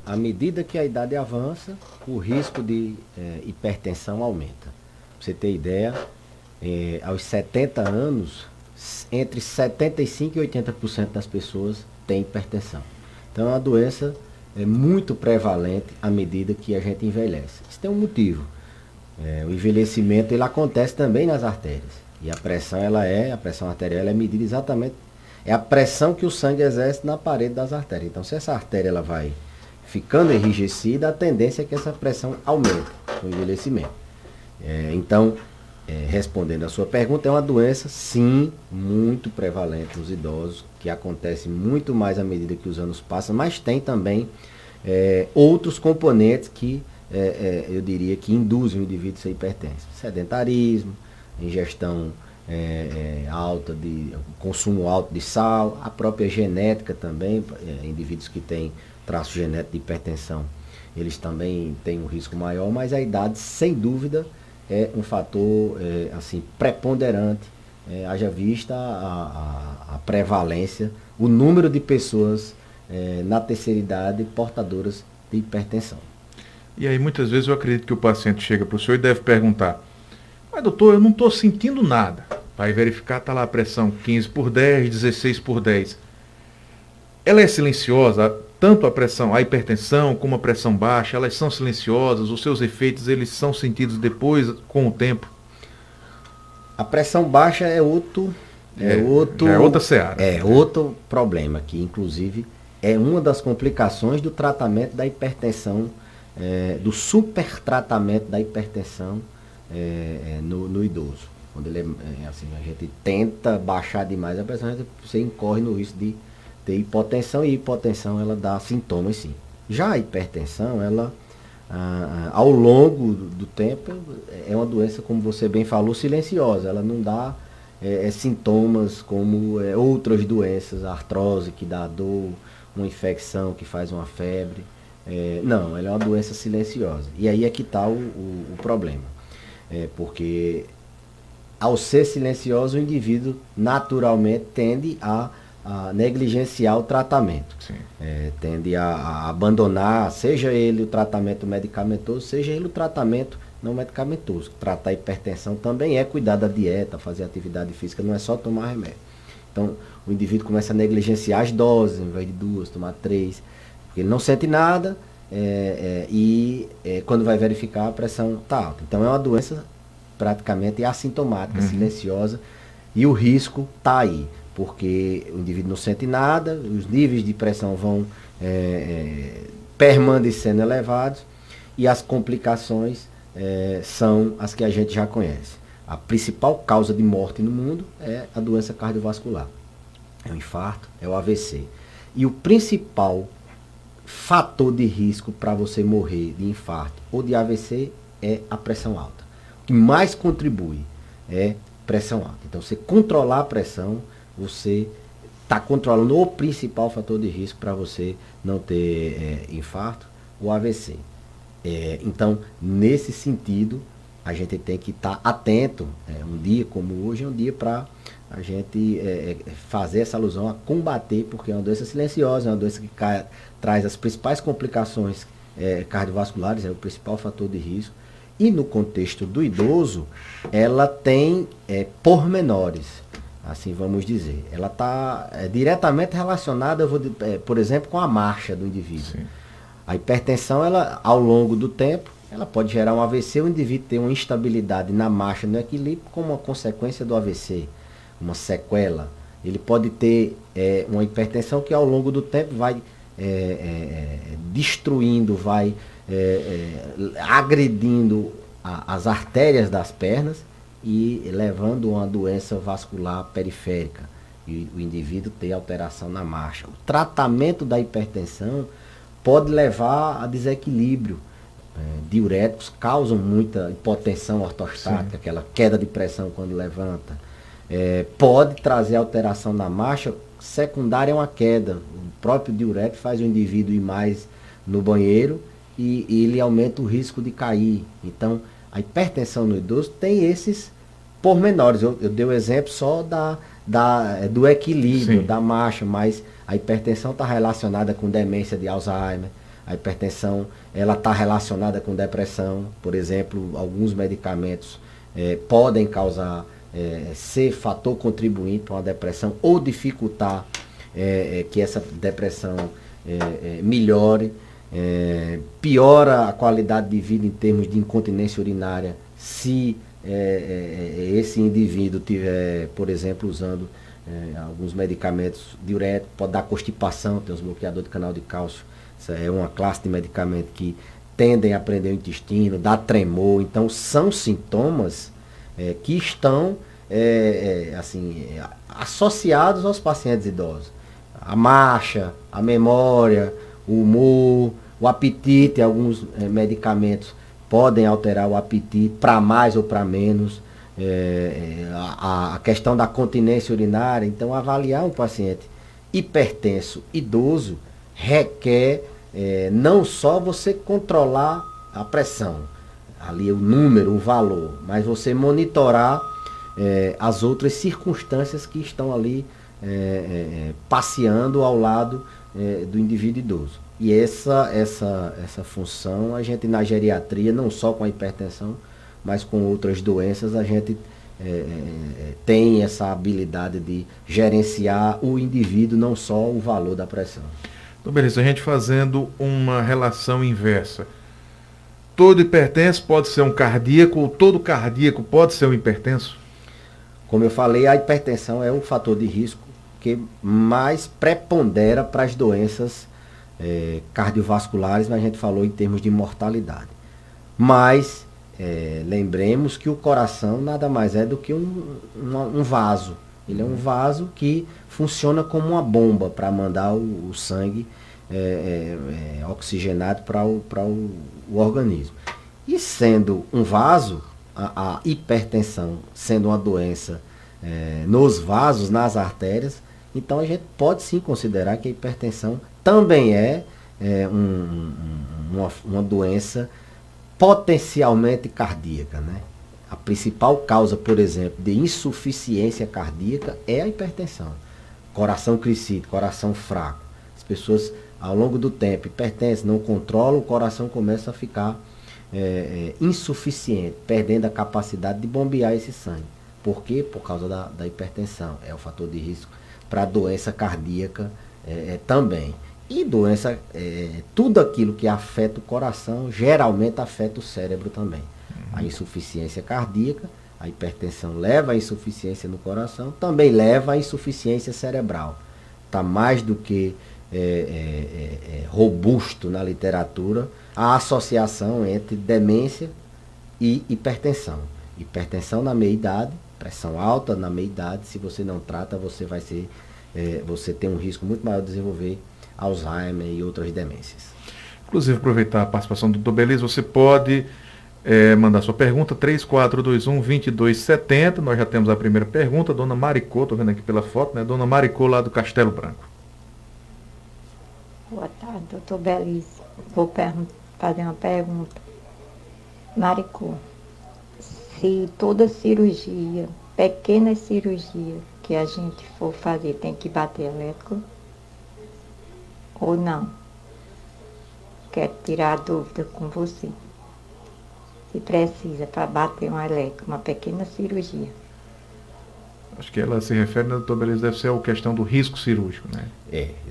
à medida que a idade avança, o risco de hipertensão aumenta. Pra você ter ideia, aos 70 anos, entre 75% e 80% das pessoas têm hipertensão. Então é uma doença muito prevalente à medida que a gente envelhece. Isso tem um motivo. O envelhecimento ele acontece também nas artérias. E a pressão arterial ela é medida exatamente, é a pressão que o sangue exerce na parede das artérias. Então se essa artéria ela vai ficando enrijecida, a tendência é que essa pressão aumente com o envelhecimento. Então, respondendo a sua pergunta, é uma doença, sim, muito prevalente nos idosos, que acontece muito mais à medida que os anos passam, mas tem também outros componentes que eu diria que induzem o indivíduo a ser hipertenso. Sedentarismo, ingestão alta consumo alto de sal, a própria genética também, indivíduos que têm traço genético de hipertensão, eles também têm um risco maior, mas a idade, sem dúvida, é um fator assim, preponderante, haja vista a prevalência, o número de pessoas na terceira idade portadoras de hipertensão. E aí muitas vezes eu acredito que o paciente chega para o senhor e deve perguntar: mas doutor, eu não estou sentindo nada. Vai verificar, está lá a pressão 15/10, 16/10. Ela é silenciosa, tanto a pressão, a hipertensão como a pressão baixa, elas são silenciosas, os seus efeitos eles são sentidos depois, com o tempo? A pressão baixa é outro... já é outra seara. Outro problema, que inclusive é uma das complicações do tratamento da hipertensão, do supertratamento da hipertensão no idoso. Quando ele assim, a gente tenta baixar demais a pressão, você incorre no risco de ter hipotensão, e hipotensão ela dá sintomas sim. Já a hipertensão, ela ao longo do tempo é uma doença, como você bem falou, silenciosa. Ela não dá sintomas como outras doenças, a artrose que dá dor, uma infecção que faz uma febre. Não, ela é uma doença silenciosa. E aí é que está o problema. Porque ao ser silencioso, o indivíduo naturalmente tende a negligenciar o tratamento. Tende a abandonar, seja ele o tratamento medicamentoso, seja ele o tratamento não medicamentoso. Tratar a hipertensão também é cuidar da dieta, fazer atividade física, não é só tomar remédio. Então, o indivíduo começa a negligenciar as doses, em vez de 2, tomar 3, porque ele não sente nada e quando vai verificar a pressão está alta. Então, é uma doença praticamente assintomática, silenciosa, e o risco está aí, porque o indivíduo não sente nada, os níveis de pressão vão permanecendo elevados e as complicações são as que a gente já conhece. A principal causa de morte no mundo é a doença cardiovascular. É o infarto, é o AVC. E o principal fator de risco para você morrer de infarto ou de AVC é a pressão alta. O que mais contribui é pressão alta. Então, você controlar a pressão, você está controlando o principal fator de risco para você não ter infarto ou AVC. Então, nesse sentido, a gente tem que estar atento. Um dia como hoje é um dia para a gente fazer essa alusão a combater, porque é uma doença silenciosa, é uma doença que traz as principais complicações cardiovasculares, é o principal fator de risco. E no contexto do idoso, ela tem pormenores, assim vamos dizer. Ela está diretamente relacionada, por exemplo, com a marcha do indivíduo. Sim. A hipertensão, ela, ao longo do tempo, ela pode gerar um AVC, o indivíduo tem uma instabilidade na marcha, no equilíbrio, como uma consequência do AVC, uma sequela. Ele pode ter uma hipertensão que ao longo do tempo vai destruindo, vai agredindo as artérias das pernas e levando a uma doença vascular periférica. E o indivíduo tem alteração na marcha. O tratamento da hipertensão pode levar a desequilíbrio. Diuréticos causam muita hipotensão ortostática, sim, aquela queda de pressão quando levanta. Pode trazer alteração na marcha, secundária a uma queda. O próprio diurético faz o indivíduo ir mais no banheiro e ele aumenta o risco de cair. Então, a hipertensão no idoso tem esses pormenores. Eu dei o exemplo só do equilíbrio, sim, da marcha, mas a hipertensão está relacionada com demência de Alzheimer, A hipertensão, ela está relacionada com depressão. Por exemplo, alguns medicamentos podem causar, ser fator contribuinte para uma depressão ou dificultar que essa depressão melhore. Piora a qualidade de vida em termos de incontinência urinária se esse indivíduo tiver, por exemplo, usando alguns medicamentos diuréticos, pode dar constipação, tem os bloqueadores de canal de cálcio. Essa é uma classe de medicamentos que tendem a prender o intestino, dá tremor. Então são sintomas que estão assim, associados aos pacientes idosos. A marcha, a memória, o humor, o apetite. Alguns medicamentos podem alterar o apetite para mais ou para menos. A questão da continência urinária. Então, avaliar um paciente hipertenso idoso requer não só você controlar a pressão, ali o número, o valor, mas você monitorar as outras circunstâncias que estão ali passeando ao lado do indivíduo idoso. E essa função, a gente na geriatria, não só com a hipertensão, mas com outras doenças, a gente tem essa habilidade de gerenciar o indivíduo, não só o valor da pressão. Então, beleza, a gente fazendo uma relação inversa. Todo hipertenso pode ser um cardíaco, ou todo cardíaco pode ser um hipertenso? Como eu falei, a hipertensão é o fator de risco que mais prepondera para as doenças cardiovasculares, mas a gente falou em termos de mortalidade. Mas lembremos que o coração nada mais é do que um vaso. Ele é um vaso que funciona como uma bomba para mandar o sangue oxigenado para o organismo. E sendo um vaso, a hipertensão sendo uma doença nos vasos, nas artérias, então a gente pode sim considerar que a hipertensão também uma doença potencialmente cardíaca, né? A principal causa, por exemplo, de insuficiência cardíaca é a hipertensão. Coração crescido, coração fraco. As pessoas, ao longo do tempo, hipertensas, não controlam, o coração começa a ficar insuficiente, perdendo a capacidade de bombear esse sangue. Por quê? Por causa da hipertensão. É o fator de risco para a doença cardíaca também. E doença, tudo aquilo que afeta o coração, geralmente afeta o cérebro também. A insuficiência cardíaca, a hipertensão leva à insuficiência no coração, também leva à insuficiência cerebral. Está mais do que robusto na literatura a associação entre demência e hipertensão. Hipertensão na meia-idade, pressão alta na meia-idade, se você não trata, você tem um risco muito maior de desenvolver Alzheimer e outras demências. Inclusive, aproveitar a participação do Dr. Beleza, você pode mandar sua pergunta, 3421-2270. Nós já temos a primeira pergunta, Dona Maricô, estou vendo aqui pela foto, né? Dona Maricô, lá do Castelo Branco. Boa tarde, doutor Beleza. Vou fazer uma pergunta. Maricô, se toda cirurgia, pequena cirurgia que a gente for fazer, tem que bater elétrico? Ou não? Quero tirar a dúvida com você. Se precisa para bater um elétrico, uma pequena cirurgia. Acho que ela se refere, né, doutor Beleza, deve ser a questão do risco cirúrgico, né?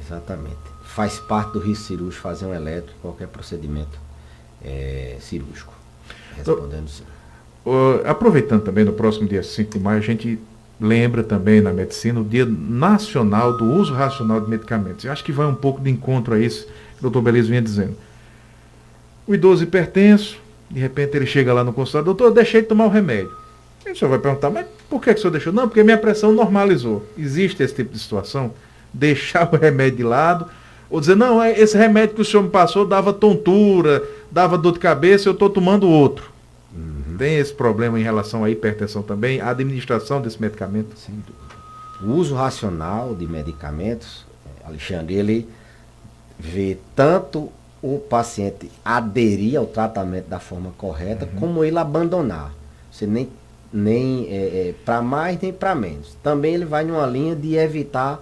Exatamente. Faz parte do risco cirúrgico fazer um elétrico, qualquer procedimento cirúrgico. Respondendo sim. Aproveitando também, no próximo dia 5 de maio, a gente lembra também na medicina o Dia Nacional do Uso Racional de Medicamentos. Eu acho que vai um pouco de encontro a isso que o doutor Beleza vinha dizendo. O idoso hipertenso, de repente ele chega lá no consultório, doutor, eu deixei de tomar o remédio. E o senhor vai perguntar, mas por que o senhor deixou? Não, porque minha pressão normalizou. Existe esse tipo de situação? Deixar o remédio de lado, ou dizer, não, esse remédio que o senhor me passou dava tontura, dava dor de cabeça, eu estou tomando outro. Tem esse problema em relação à hipertensão também, a administração desse medicamento? Sem dúvida. O uso racional de medicamentos, Alexandre, ele vê tanto o paciente aderir ao tratamento da forma correta, como ele abandonar. Você nem para mais nem para menos. Também ele vai numa linha de evitar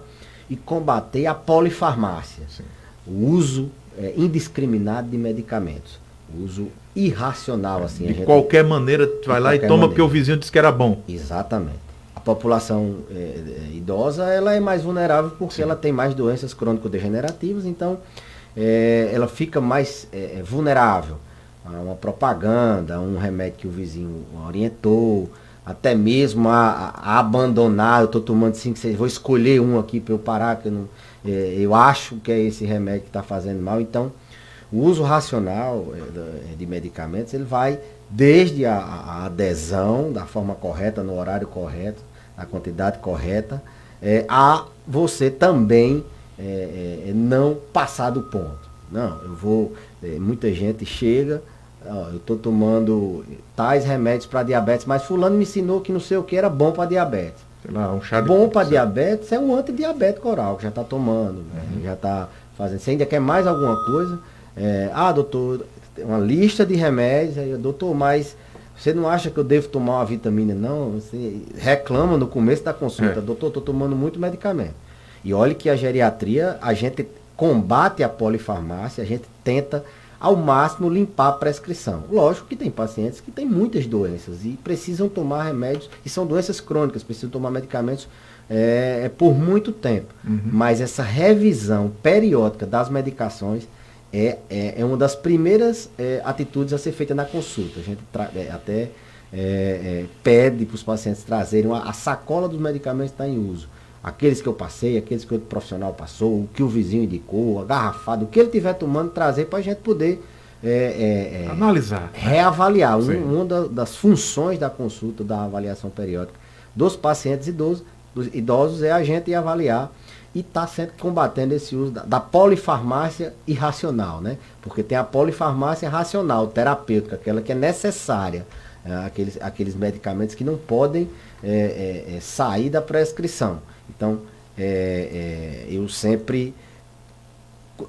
e combater a polifarmácia. Sim. O uso indiscriminado de medicamentos. O uso irracional, assim. De qualquer maneira, tu vai lá e toma porque o vizinho disse que era bom. Exatamente. A população idosa, ela é mais vulnerável porque ela tem mais doenças crônico-degenerativas, então ela fica mais vulnerável a uma propaganda, a um remédio que o vizinho orientou, até mesmo a abandonar. Eu estou tomando 5, 6, vou escolher um aqui para eu parar, que eu acho que é esse remédio que está fazendo mal. Então, o uso racional de medicamentos, ele vai desde a adesão da forma correta, no horário correto, na quantidade correta, a você também não passar do ponto. Não, eu vou... muita gente chega, eu estou tomando tais remédios para diabetes, mas fulano me ensinou que não sei o que era bom para diabetes. Sei lá, um chá de bom para diabetes é um antidiabético oral, que já está tomando, já está fazendo. Você ainda quer mais alguma coisa? Doutor, tem uma lista de remédios, aí, doutor, mas você não acha que eu devo tomar uma vitamina? Não, você reclama no começo da consulta, doutor, estou tomando muito medicamento. E olha que a geriatria, a gente combate a polifarmácia, a gente tenta ao máximo limpar a prescrição. Lógico que tem pacientes que têm muitas doenças e precisam tomar remédios, e são doenças crônicas, precisam tomar medicamentos por muito tempo. Mas essa revisão periódica das medicações é uma das primeiras atitudes a ser feita na consulta. A gente até pede para os pacientes trazerem a sacola dos medicamentos que está em uso. Aqueles que eu passei, aqueles que o profissional passou, o que o vizinho indicou, a garrafada, o que ele estiver tomando, trazer para a gente poder analisar, reavaliar. Uma das funções da consulta, da avaliação periódica dos pacientes idosos é a gente avaliar e está sempre combatendo esse uso da polifarmácia irracional, né? Porque tem a polifarmácia racional, terapêutica, aquela que é necessária, aqueles medicamentos que não podem sair da prescrição. Então, eu sempre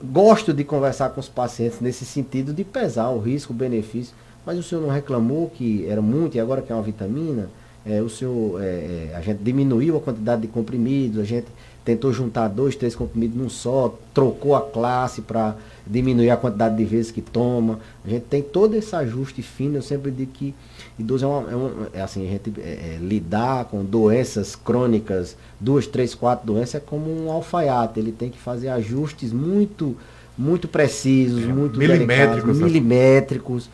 gosto de conversar com os pacientes nesse sentido de pesar o risco, o benefício. Mas o senhor não reclamou que era muito e agora que é uma vitamina? A gente diminuiu a quantidade de comprimidos, a gente tentou juntar 2, 3 comprimidos num só, trocou a classe para diminuir a quantidade de vezes que toma. A gente tem todo esse ajuste fino. Eu sempre digo que idoso assim, a gente lidar com doenças crônicas, 2, 3, 4 doenças, é como um alfaiate. Ele tem que fazer ajustes muito, muito precisos, muito milimétricos,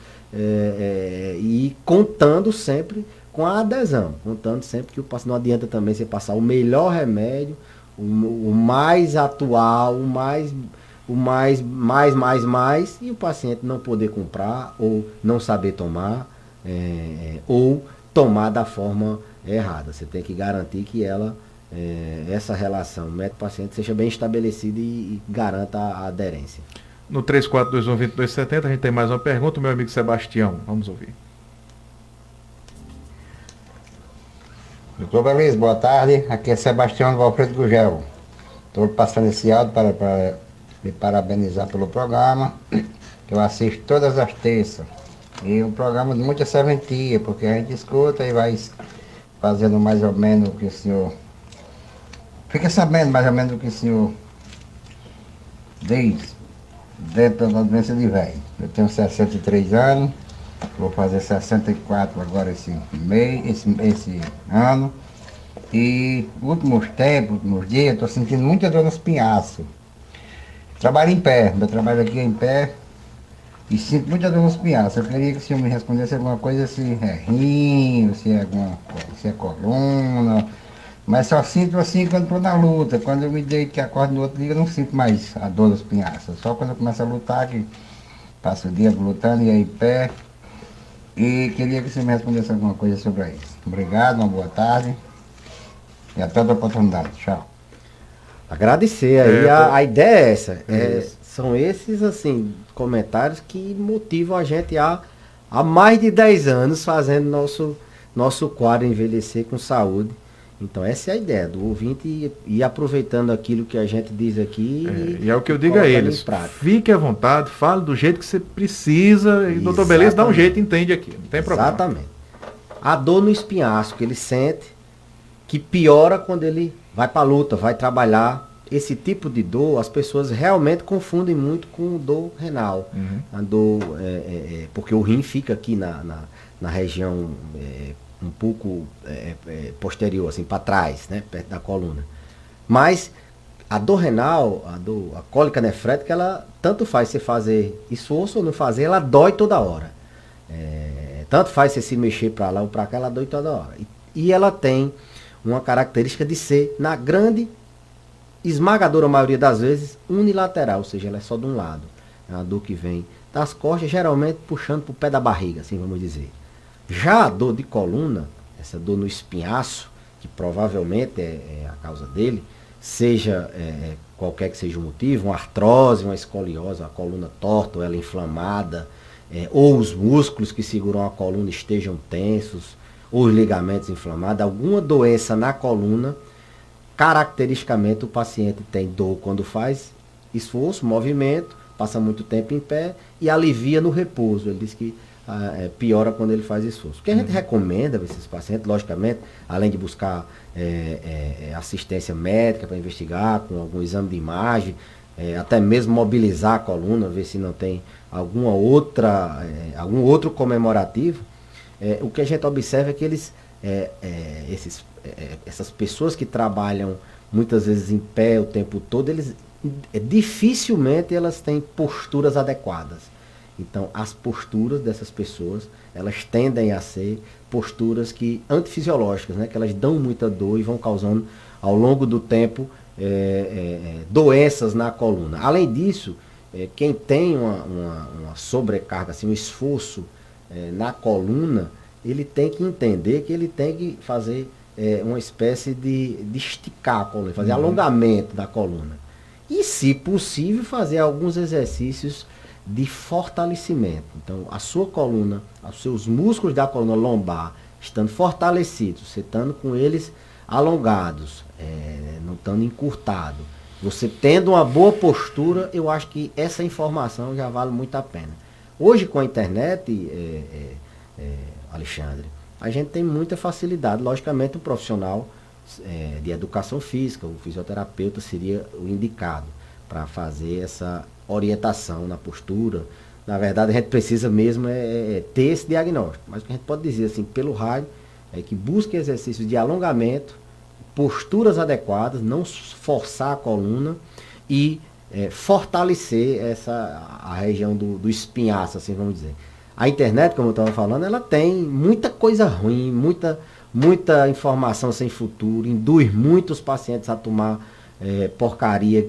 e contando sempre com a adesão, contando sempre que o paciente, não adianta também você passar o melhor remédio, o mais atual, o mais, e o paciente não poder comprar, ou não saber tomar, ou tomar da forma errada. Você tem que garantir que essa relação médico-paciente seja bem estabelecida e garanta a aderência. No 3421-2270 a gente tem mais uma pergunta, meu amigo Sebastião, vamos ouvir. Doutor Belis, boa tarde. Aqui é Sebastião do Alfredo Gugel. Estou passando esse áudio para me parabenizar pelo programa, que eu assisto todas as terças. E um programa de muita serventia, porque a gente escuta e vai fazendo mais ou menos o que o senhor... Fica sabendo mais ou menos o que o senhor diz dentro da doença de velho. Eu tenho 63 anos. Vou fazer 64 agora esse ano. E últimos dias, estou sentindo muita dor nos pinhaços. Trabalho em pé, meu trabalho aqui é em pé. E sinto muita dor nos pinhaços. Eu queria que o senhor me respondesse alguma coisa, se é rim, se é coluna. Mas só sinto assim quando estou na luta. Quando eu me deito que acordo no outro dia, eu não sinto mais a dor nos pinhaços. Só quando eu começo a lutar, que passo o dia lutando e aí em pé. E queria que você me respondesse alguma coisa sobre isso. Obrigado, uma boa tarde. E até outra oportunidade. Tchau. Agradecer aí, a ideia é essa. São esses, assim, comentários que motivam a gente há mais de 10 anos fazendo nosso quadro Envelhecer com Saúde. Então essa é a ideia do ouvinte ir aproveitando aquilo que a gente diz aqui. E é o que eu digo a eles. Fique à vontade, fale do jeito que você precisa. E o doutor Beleza dá um jeito, entende aqui. Não tem problema. Exatamente. A dor no espinhaço que ele sente, que piora quando ele vai para a luta, vai trabalhar, esse tipo de dor, as pessoas realmente confundem muito com dor renal. A dor, porque o rim fica aqui na região um pouco posterior, assim, para trás, né, perto da coluna. Mas a dor renal, a cólica nefrética, ela tanto faz você fazer esforço ou não fazer, ela dói toda hora. Tanto faz você se mexer para lá ou para cá, ela dói toda hora. E ela tem uma característica de ser, na grande, esmagadora maioria das vezes, unilateral, ou seja, ela é só de um lado. É uma dor que vem das costas, geralmente puxando para o pé da barriga, assim vamos dizer. Já a dor de coluna, essa dor no espinhaço, que provavelmente é a causa dele, seja qualquer que seja o motivo, uma artrose, uma escoliose, a coluna torta ou ela inflamada, ou os músculos que seguram a coluna estejam tensos, ou os ligamentos inflamados, alguma doença na coluna, caracteristicamente o paciente tem dor quando faz esforço, movimento, passa muito tempo em pé e alivia no repouso. Ele diz que piora quando ele faz esforço. O que a gente recomenda para esses pacientes, logicamente, além de buscar assistência médica para investigar, com algum exame de imagem, até mesmo mobilizar a coluna, ver se não tem algum outro comemorativo, o que a gente observa é que essas pessoas que trabalham muitas vezes em pé o tempo todo, dificilmente elas têm posturas adequadas. Então, as posturas dessas pessoas, elas tendem a ser posturas antifisiológicas, né? Que elas dão muita dor e vão causando, ao longo do tempo, doenças na coluna. Além disso, quem tem uma sobrecarga, assim, um esforço na coluna, ele tem que entender que ele tem que fazer uma espécie de esticar a coluna, fazer alongamento da coluna. E, se possível, fazer alguns exercícios de fortalecimento. Então, a sua coluna, os seus músculos da coluna lombar estando fortalecidos, você estando com eles alongados, não estando encurtado, você tendo uma boa postura, eu acho que essa informação já vale muito a pena. Hoje, com a internet, Alexandre, a gente tem muita facilidade. Logicamente, um profissional de educação física, o fisioterapeuta seria o indicado para fazer essa orientação na postura. Na verdade, a gente precisa mesmo ter esse diagnóstico. Mas o que a gente pode dizer, assim, pelo rádio, é que busque exercícios de alongamento, posturas adequadas, não forçar a coluna e fortalecer a região do espinhaço, assim vamos dizer. A internet, como eu estava falando, ela tem muita coisa ruim, muita informação sem futuro, induz muitos pacientes a tomar porcaria,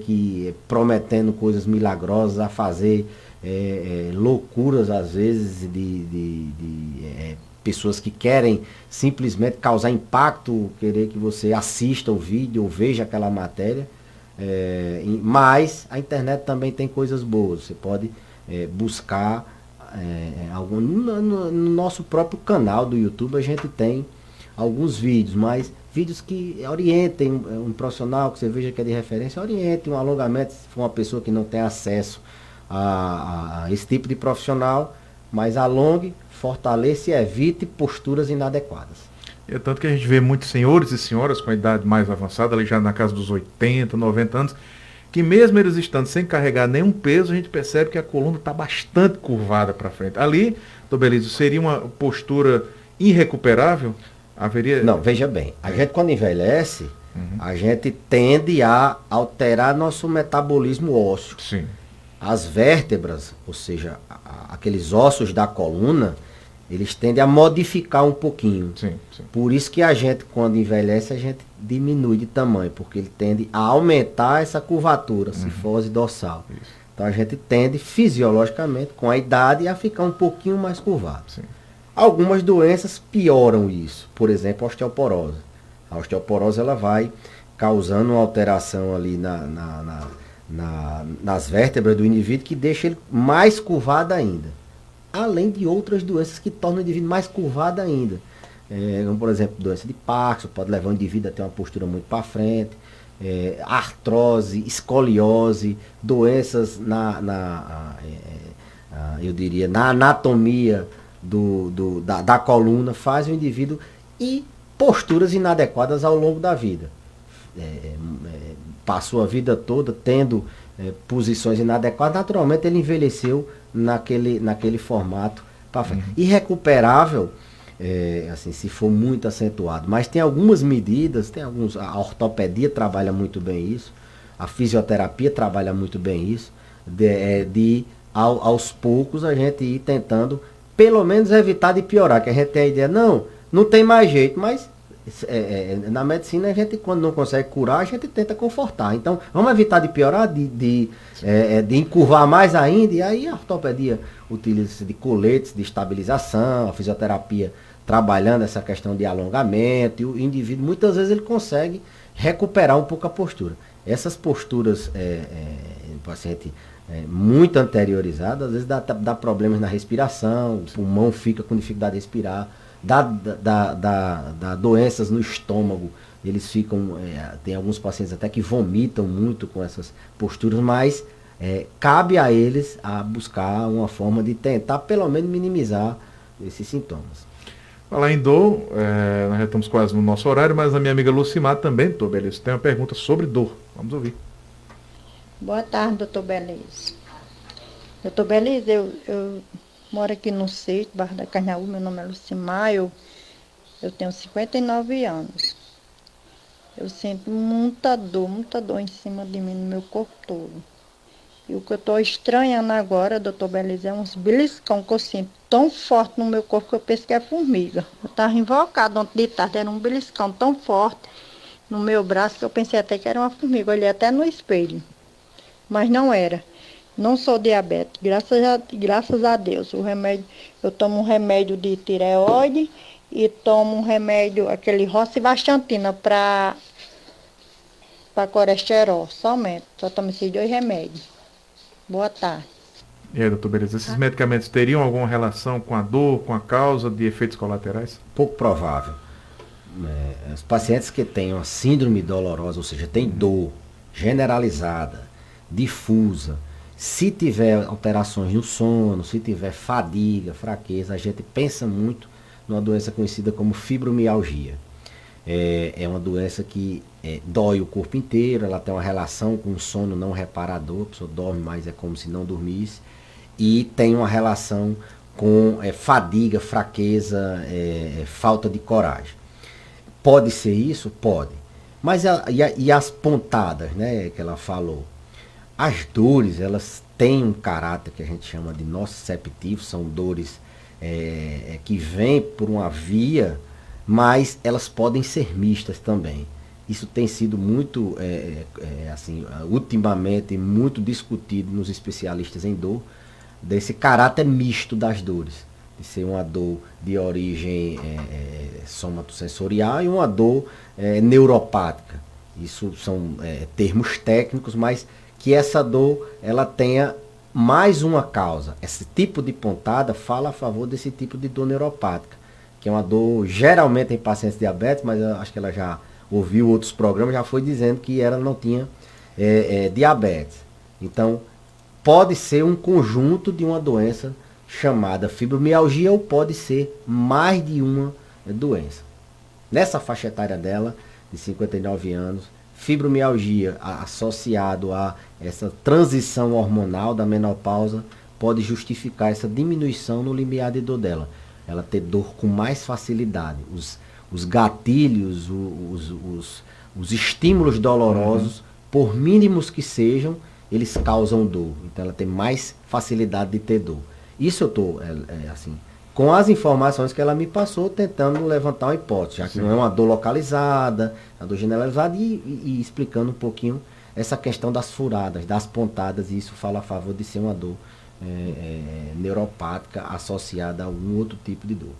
prometendo coisas milagrosas, a fazer loucuras às vezes de pessoas que querem simplesmente causar impacto, querer que você assista o vídeo ou veja aquela matéria. Mas a internet também tem coisas boas. Você pode buscar no nosso próprio canal do YouTube. A gente tem alguns vídeos, mas vídeos que orientem um profissional que você veja que é de referência, oriente um alongamento, se for uma pessoa que não tem acesso a esse tipo de profissional, mas alongue, fortaleça e evite posturas inadequadas. É tanto que a gente vê muitos senhores e senhoras com a idade mais avançada, ali já na casa dos 80, 90 anos, que mesmo eles estando sem carregar nenhum peso, a gente percebe que a coluna está bastante curvada para frente. Ali, doutor Belísio, seria uma postura irrecuperável? Haveria... Não, veja bem, a gente quando envelhece, a gente tende a alterar nosso metabolismo ósseo. Sim. As vértebras, ou seja, aqueles ossos da coluna, eles tendem a modificar um pouquinho. Sim, sim. Por isso que a gente, quando envelhece, a gente diminui de tamanho, porque ele tende a aumentar essa curvatura, cifose dorsal. Isso. Então a gente tende fisiologicamente, com a idade, a ficar um pouquinho mais curvado. Sim. Algumas doenças pioram isso. Por exemplo, a osteoporose. A osteoporose ela vai causando uma alteração ali nas vértebras do indivíduo que deixa ele mais curvado ainda. Além de outras doenças que tornam o indivíduo mais curvado ainda. Como, por exemplo, doença de Parkinson, pode levar o indivíduo a ter uma postura muito para frente. Artrose, escoliose, doenças eu diria, na anatomia da coluna, fazem o indivíduo e posturas inadequadas ao longo da vida. passou a vida toda tendo posições inadequadas, naturalmente ele envelheceu naquele formato para frente. Irrecuperável, assim, se for muito acentuado, mas tem algumas medidas, a ortopedia trabalha muito bem isso, a fisioterapia trabalha muito bem isso, aos poucos a gente ir tentando pelo menos evitar de piorar, que a gente tem a ideia, não tem mais jeito, mas na medicina a gente, quando não consegue curar, a gente tenta confortar. Então, vamos evitar de piorar, de encurvar mais ainda, e aí a ortopedia utiliza de coletes de estabilização, a fisioterapia trabalhando essa questão de alongamento, e o indivíduo, muitas vezes, ele consegue recuperar um pouco a postura. Essas posturas, no paciente muito anteriorizado, às vezes dá problemas na respiração, o pulmão fica com dificuldade de respirar, dá doenças no estômago, eles ficam, tem alguns pacientes até que vomitam muito com essas posturas, mas cabe a eles a buscar uma forma de tentar pelo menos minimizar esses sintomas. Falar em dor, nós já estamos quase no nosso horário, mas a minha amiga Lucimar também, doutor Beleza, tem uma pergunta sobre dor. Vamos ouvir. Boa tarde, doutor Beleza. Doutor Beleza, eu moro aqui no sítio, Barra da Carnaúba, meu nome é Lucimar, eu tenho 59 anos. Eu sinto muita dor em cima de mim, no meu corpo todo. E o que eu estou estranhando agora, doutor Beleza, é uns beliscão que eu sinto tão forte no meu corpo que eu penso que é formiga. Eu estava invocada ontem de tarde, era um beliscão tão forte no meu braço que eu pensei até que era uma formiga. Olhei até no espelho, mas não era. Não sou diabética, graças a Deus. O remédio, eu tomo um remédio de tireoide e tomo um remédio, aquele roxivastatina para colesterol, somente. Só tomo esses 2 remédios. Boa tarde. E aí, doutor Beleza, esses medicamentos teriam alguma relação com a dor, com a causa de efeitos colaterais? Pouco provável. Os pacientes que têm uma síndrome dolorosa, ou seja, tem dor generalizada, difusa, se tiver alterações no sono, se tiver fadiga, fraqueza, a gente pensa muito numa doença conhecida como fibromialgia. É uma doença que dói o corpo inteiro, ela tem uma relação com o sono não reparador, a pessoa dorme, mas é como se não dormisse, e tem uma relação com fadiga, fraqueza, falta de coragem. Pode ser isso? Pode. Mas e as pontadas, né, que ela falou? As dores, elas têm um caráter que a gente chama de nociceptivo, são dores que vêm por uma via, mas elas podem ser mistas também. Isso tem sido muito, assim, ultimamente, muito discutido nos especialistas em dor, desse caráter misto das dores, de ser uma dor de origem somatosensorial e uma dor neuropática. Isso são termos técnicos, mas que essa dor ela tenha mais uma causa. Esse tipo de pontada fala a favor desse tipo de dor neuropática, que é uma dor geralmente em pacientes diabéticos, mas eu acho que ela já ouviu outros programas, já foi dizendo que ela não tinha diabetes. Então, pode ser um conjunto de uma doença chamada fibromialgia ou pode ser mais de uma doença. Nessa faixa etária dela, de 59 anos, fibromialgia associado a essa transição hormonal da menopausa pode justificar essa diminuição no limiar de dor dela. Ela ter dor com mais facilidade. Os gatilhos, os estímulos dolorosos, por mínimos que sejam, eles causam dor. Então ela tem mais facilidade de ter dor. Isso eu estou, assim, com as informações que ela me passou, tentando levantar uma hipótese, já que não é uma dor localizada, é uma dor generalizada, e explicando um pouquinho essa questão das furadas, das pontadas, e isso fala a favor de ser uma dor neuropática associada a algum outro tipo de dor.